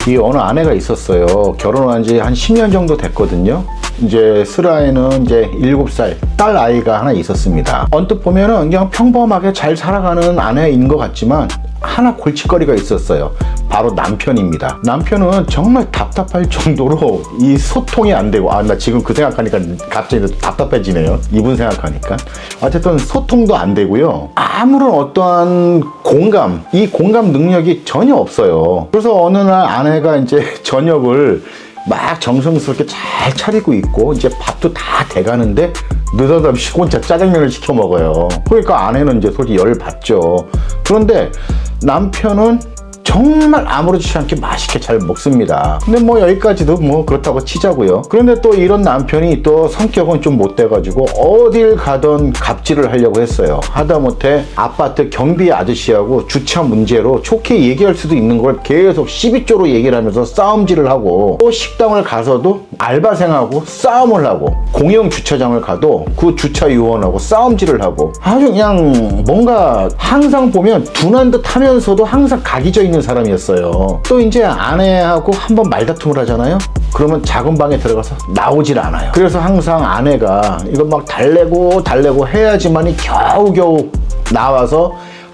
이 어느 아내가 있었어요. 결혼한 지 한 10년 정도 됐거든요. 이제 슬아이는 이제 7살 딸 아이가 하나 있었습니다. 언뜻 보면은 그냥 평범하게 잘 살아가는 아내인 것 같지만 하나 골칫거리가 있었어요. 바로 남편입니다. 남편은 정말 답답할 정도로 이 소통이 안 되고, 나 지금 그 생각하니까 갑자기 답답해지네요. 이분 생각하니까. 어쨌든 소통도 안 되고요. 아무런 어떠한 이 공감 능력이 전혀 없어요. 그래서 어느 날 아내가 이제 저녁을 막 정성스럽게 잘 차리고 있고 이제 밥도 다 돼가는데 느닷없이 혼자 짜장면을 시켜 먹어요. 그러니까 아내는 이제 솔직히 열 받죠. 그런데 남편은 정말 아무렇지 않게 맛있게 잘 먹습니다. 근데 뭐 여기까지도 뭐 그렇다고 치자고요. 그런데 또 이런 남편이 또 성격은 좀 못돼가지고 어딜 가던 갑질을 하려고 했어요. 하다못해 아파트 경비 아저씨하고 주차 문제로 좋게 얘기할 수도 있는 걸 계속 시비조로 얘기를 하면서 싸움질을 하고, 또 식당을 가서도 알바생하고 싸움을 하고, 공영 주차장을 가도 그 주차 요원하고 싸움질을 하고, 아주 그냥 뭔가 항상 보면 둔한 듯 하면서도 항상 각이 져 있는 사람이었어요. 또 이제 아내하고 한번 말다툼을 하잖아요. 그러면 작은 방에 들어가서 나오질 않아요. 그래서 항상 아내가 이거 막 달래고 해야지만이 겨우겨우 나와서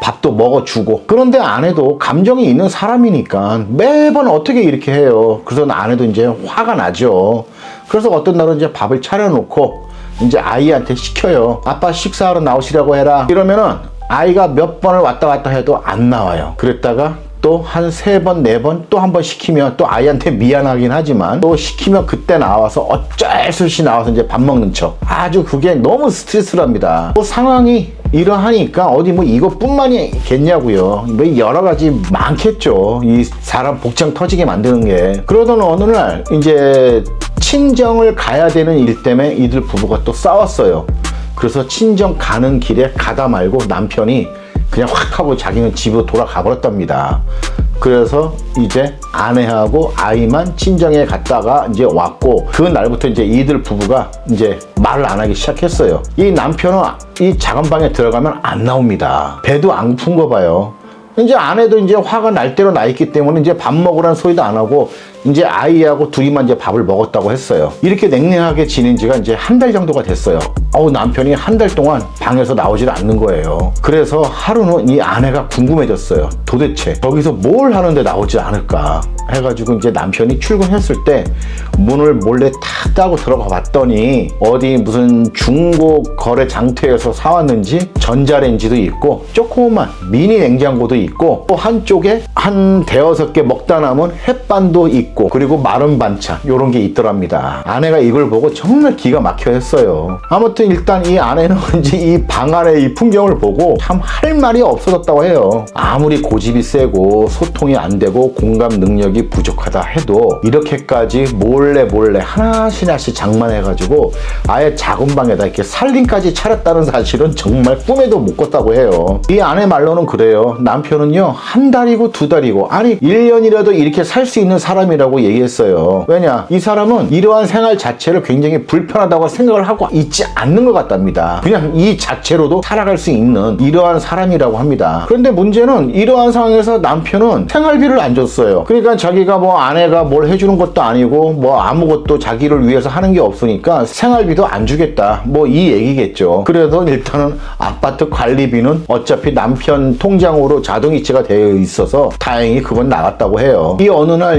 밥도 먹어주고. 그런데 아내도 감정이 있는 사람이니까 매번 어떻게 이렇게 해요. 그래서 아내도 이제 화가 나죠. 그래서 어떤 날은 이제 밥을 차려놓고 이제 아이한테 시켜요. 아빠 식사하러 나오시라고 해라. 이러면은 아이가 몇 번을 왔다 갔다 해도 안 나와요. 그랬다가 또 한 3번, 4번 또 한 번 시키면 또 아이한테 미안하긴 하지만 또 시키면 그때 나와서 어쩔 수 없이 나와서 이제 밥 먹는 척. 아주 그게 너무 스트레스랍니다. 또 상황이 이러하니까 어디 뭐 이것뿐만이겠냐고요. 뭐 여러 가지 많겠죠. 이 사람 복장 터지게 만드는 게. 그러던 어느 날 이제 친정을 가야 되는 일 때문에 이들 부부가 또 싸웠어요. 그래서 친정 가는 길에 가다 말고 남편이 그냥 확 하고 자기는 집으로 돌아가 버렸답니다. 그래서 이제 아내하고 아이만 친정에 갔다가 이제 왔고, 그 날부터 이제 이들 부부가 이제 말을 안 하기 시작했어요. 이 남편은 이 작은 방에 들어가면 안 나옵니다. 배도 안 고픈 거 봐요. 이제 아내도 이제 화가 날 대로 나 있기 때문에 이제 밥 먹으라는 소리도 안 하고 이제 아이하고 둘이만 이제 밥을 먹었다고 했어요. 이렇게 냉랭하게 지낸 지가 이제 한 달 정도가 됐어요. 남편이 한 달 동안 방에서 나오질 않는 거예요. 그래서 하루는 이 아내가 궁금해졌어요. 도대체 저기서 뭘 하는데 나오지 않을까 해가지고 이제 남편이 출근했을 때 문을 몰래 탁 따고 들어가 봤더니 어디 무슨 중고 거래 장터에서 사왔는지 전자레인지도 있고 조그만 미니 냉장고도 있고, 또 한쪽에 한 5-6개 먹다 남은 햇반도 있고, 그리고 마른 반찬 요런 게 있더랍니다. 아내가 이걸 보고 정말 기가 막혀 했어요. 아무튼 일단 이 아내는 이제 이 방 안의 이 풍경을 보고 참 할 말이 없어졌다고 해요. 아무리 고집이 세고 소통이 안 되고 공감 능력이 부족하다 해도 이렇게까지 몰래 하나씩 장만해가지고 아예 작은 방에다 이렇게 살림까지 차렸다는 사실은 정말 꿈에도 못 꿨다고 해요. 이 아내 말로는 그래요. 남편은요, 한 달이고 2달이고 아니 1년이라도 이렇게 살 수 있는 사람이라고 얘기했어요. 왜냐, 이 사람은 이러한 생활 자체를 굉장히 불편하다고 생각을 하고 있지 않는 것 같답니다. 그냥 이 자체로도 살아갈 수 있는 이러한 사람이라고 합니다. 그런데 문제는 이러한 상황에서 남편은 생활비를 안 줬어요. 그러니까 자기가 뭐 아내가 뭘 해주는 것도 아니고 뭐 아무것도 자기를 위해서 하는 게 없으니까 생활비도 안 주겠다, 뭐 이 얘기겠죠. 그래서 일단은 아파트 관리비는 어차피 남편 통장으로 자동이체가 되어 있어서 다행히 그건 나갔다고 해요. 이 어느 날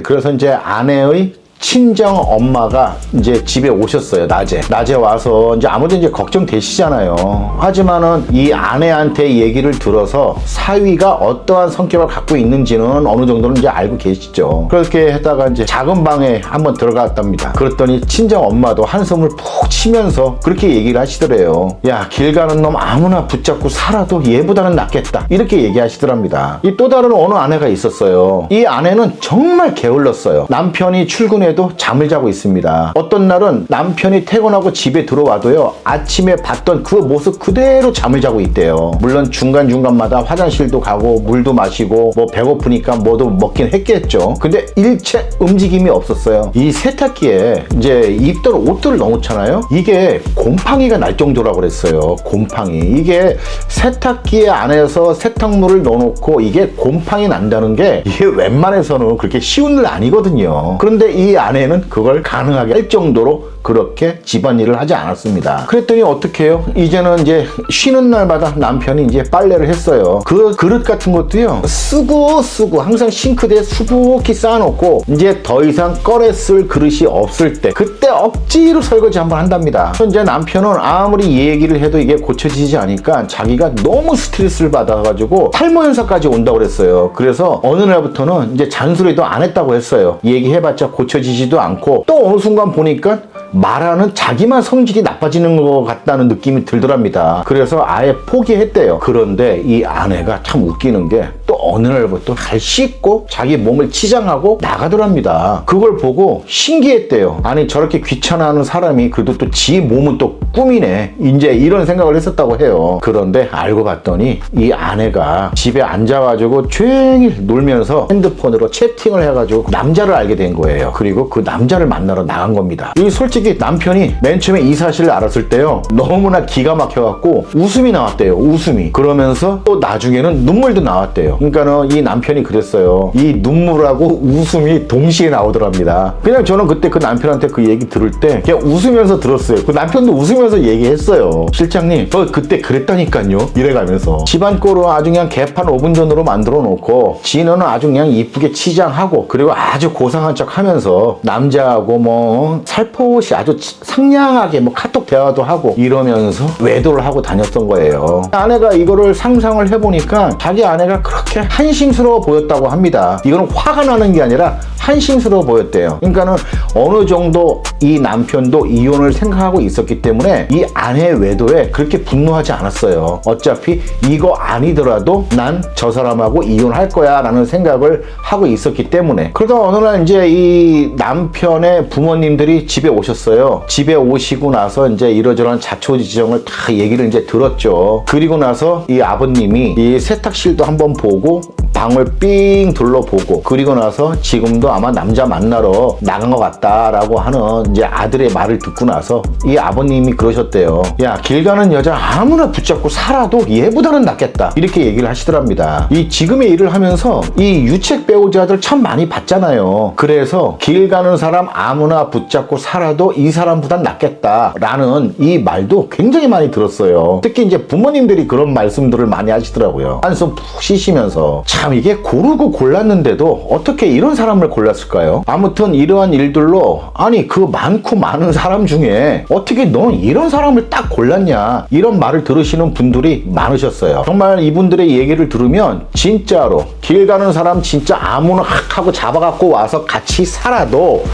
그래서 이제 아내의 친정 엄마가 이제 집에 오셨어요. 낮에 와서 이제 아무도 이제 걱정되시잖아요. 하지만은 이 아내한테 얘기를 들어서 사위가 어떠한 성격을 갖고 있는지는 어느 정도는 이제 알고 계시죠. 그렇게 했다가 이제 작은 방에 한번 들어갔답니다. 그랬더니 친정 엄마도 한숨을 푹 쉬면서 그렇게 얘기를 하시더래요. 야, 길 가는 놈 아무나 붙잡고 살아도 얘보다는 낫겠다, 이렇게 얘기하시더랍니다. 이 또 다른 어느 아내가 있었어요. 이 아내는 정말 게을렀어요. 남편이 출근해 중에도 잠을 자고 있습니다. 어떤 날은 남편이 퇴근하고 집에 들어와도요, 아침에 봤던 그 모습 그대로 잠을 자고 있대요. 물론 중간중간마다 화장실도 가고 물도 마시고 뭐 배고프니까 뭐도 먹긴 했겠죠. 근데 일체 움직임이 없었어요. 이 세탁기에 이제 입던 옷들을 넣어놓잖아요. 이게 곰팡이가 날 정도라고 그랬어요. 곰팡이. 이게 세탁기에 안에서 세탁물을 넣어놓고 이게 곰팡이 난다는 게 이게 웬만해서는 그렇게 쉬운 일 아니거든요. 그런데 이 아내는 그걸 가능하게 할 정도로 그렇게 집안일을 하지 않았습니다. 그랬더니 어떻게 해요? 이제는 이제 쉬는 날마다 남편이 이제 빨래를 했어요. 그 그릇 같은 것도요, 쓰고 항상 싱크대에 수북히 쌓아놓고 이제 더 이상 꺼내 쓸 그릇이 없을 때 그때 억지로 설거지 한번 한답니다. 이제 남편은 아무리 얘기를 해도 이게 고쳐지지 않으니까 자기가 너무 스트레스를 받아가지고 탈모 현상까지 온다고 그랬어요. 그래서 어느 날부터는 이제 잔소리도 안 했다고 했어요. 얘기해봤자 고쳐지지도 않고 또 어느 순간 보니까 말하는 자기만 성질이 나빠지는 것 같다는 느낌이 들더랍니다. 그래서 아예 포기했대요. 그런데 이 아내가 참 웃기는 게 또 어느 날부터 잘 씻고 자기 몸을 치장하고 나가더랍니다. 그걸 보고 신기했대요. 아니 저렇게 귀찮아하는 사람이 그래도 또 지 몸은 또 꿈이네, 이제 이런 생각을 했었다고 해요. 그런데 알고 봤더니 이 아내가 집에 앉아가지고 종일 놀면서 핸드폰으로 채팅을 해가지고 남자를 알게 된 거예요. 그리고 그 남자를 만나러 나간 겁니다. 이 솔직히 남편이 맨 처음에 이 사실을 알았을 때요, 너무나 기가 막혀갖고 웃음이 나왔대요. 웃음이. 그러면서 또 나중에는 눈물도 나왔대요. 그러니까는 이 남편이 그랬어요. 이 눈물하고 웃음이 동시에 나오더랍니다. 그냥 저는 그때 그 남편한테 그 얘기 들을 때 그냥 웃으면서 들었어요. 그 남편도 웃으면서 얘기했어요. 실장님, 저 그때 그랬다니까요. 이래가면서 집안 꼴은 아주 그냥 개판 오븐전으로 만들어 놓고 지는 아주 그냥 이쁘게 치장하고 그리고 아주 고상한 척 하면서 남자하고 뭐 살포시 아주 상냥하게 뭐 카톡 대화도 하고 이러면서 외도를 하고 다녔던 거예요. 아내가 이거를 상상을 해보니까 자기 아내가 그렇게 한심스러워 보였다고 합니다. 이거는 화가 나는 게 아니라 한심스러워 보였대요. 그러니까는 어느 정도 이 남편도 이혼을 생각하고 있었기 때문에 이 아내의 외도에 그렇게 분노하지 않았어요. 어차피 이거 아니더라도 난 저 사람하고 이혼할 거야 라는 생각을 하고 있었기 때문에. 그러다 어느 날 이제 이 남편의 부모님들이 집에 오셨어요. 집에 오시고 나서 이제 이러저러한 자초지정을 다 얘기를 이제 들었죠. 그리고 나서 이 아버님이 이 세탁실도 한번 보고 방을 삥 둘러보고 그리고 나서 지금도 아마 남자 만나러 나간 것 같다라고 하는 이제 아들의 말을 듣고 나서 이 아버님이 그러셨대요. 야, 길 가는 여자 아무나 붙잡고 살아도 얘보다는 낫겠다, 이렇게 얘기를 하시더랍니다. 이 지금의 일을 하면서 이 유책 배우자들 참 많이 봤잖아요. 그래서 길 가는 사람 아무나 붙잡고 살아도 이 사람보단 낫겠다라는 이 말도 굉장히 많이 들었어요. 특히 이제 부모님들이 그런 말씀들을 많이 하시더라고요. 한숨 푹 쉬시면서 참 이게 고르고 골랐는데도 어떻게 이런 사람을 골랐을까요? 아무튼 이러한 일들로 아니 그 많고 많은 사람 중에 어떻게 넌 이런 사람을 딱 골랐냐, 이런 말을 들으시는 분들이 많으셨어요. 정말 이분들의 얘기를 들으면 진짜로 길 가는 사람 진짜 아무나 하고 잡아갖고 와서 같이 살아도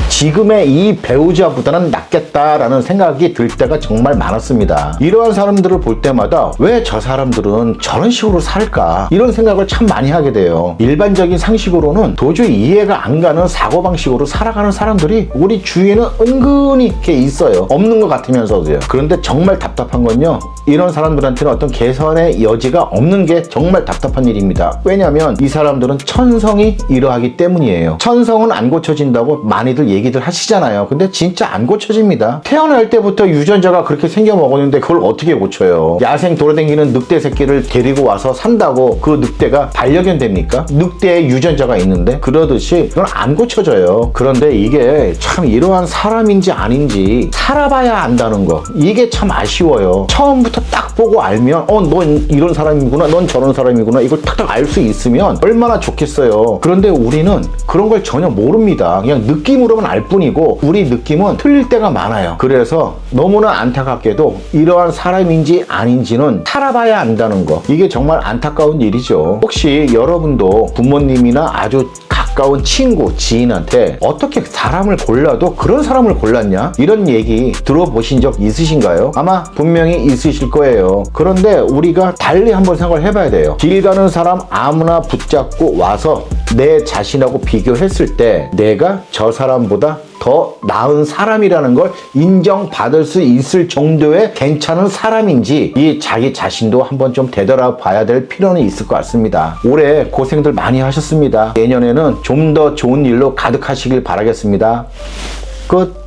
지금의 이 배우자보다는 낫겠다라는 생각이 들 때가 정말 많았습니다. 이러한 사람들을 볼 때마다 왜 저 사람들은 저런 식으로 살까, 이런 생각을 참 많이 하게 돼요. 일반적인 상식으로는 도저히 이해가 안 가는 사고방식으로 살아가는 사람들이 우리 주위에는 은근히 이렇게 있어요. 없는 것 같으면서도요. 그런데 정말 답답한 건요, 이런 사람들한테는 어떤 개선의 여지가 없는 게 정말 답답한 일입니다. 왜냐하면 이 사람들은 천성이 이러하기 때문이에요. 천성은 안 고쳐진다고 많이들 얘기들 하시잖아요. 근데 진짜 안 고쳐집니다. 태어날 때부터 유전자가 그렇게 생겨 먹었는데 그걸 어떻게 고쳐요? 야생 돌아다니는 늑대 새끼를 데리고 와서 산다고 그 늑대가 반려견 됩니까? 늑대의 유전자가 있는데. 그러듯이 그건 안 고쳐져요. 그런데 이게 참 이러한 사람인지 아닌지 살아봐야 안다는 거, 이게 참 아쉬워요. 처음부터 딱 보고 알면 넌 이런 사람이구나, 넌 저런 사람이구나, 이걸 탁탁 알 수 있으면 얼마나 좋겠어요. 그런데 우리는 그런 걸 전혀 모릅니다. 그냥 느낌으로만 알 뿐이고 우리 느낌은 틀릴 때가 많아요. 그래서 너무나 안타깝게도 이러한 사람인지 아닌지는 살아봐야 안다는 거, 이게 정말 안타까운 일이죠. 혹시 여러분도 부모님이나 아주 가까운 친구, 지인한테 어떻게 사람을 골라도 그런 사람을 골랐냐, 이런 얘기 들어보신 적 있으신가요? 아마 분명히 있으실 거예요. 그런데 우리가 달리 한번 생각을 해봐야 돼요. 길 가는 사람 아무나 붙잡고 와서 내 자신하고 비교했을 때 내가 저 사람보다 더 나은 사람이라는 걸 인정받을 수 있을 정도의 괜찮은 사람인지 이 자기 자신도 한번 좀 되돌아봐야 될 필요는 있을 것 같습니다. 올해 고생들 많이 하셨습니다. 내년에는 좀 더 좋은 일로 가득하시길 바라겠습니다. 끝.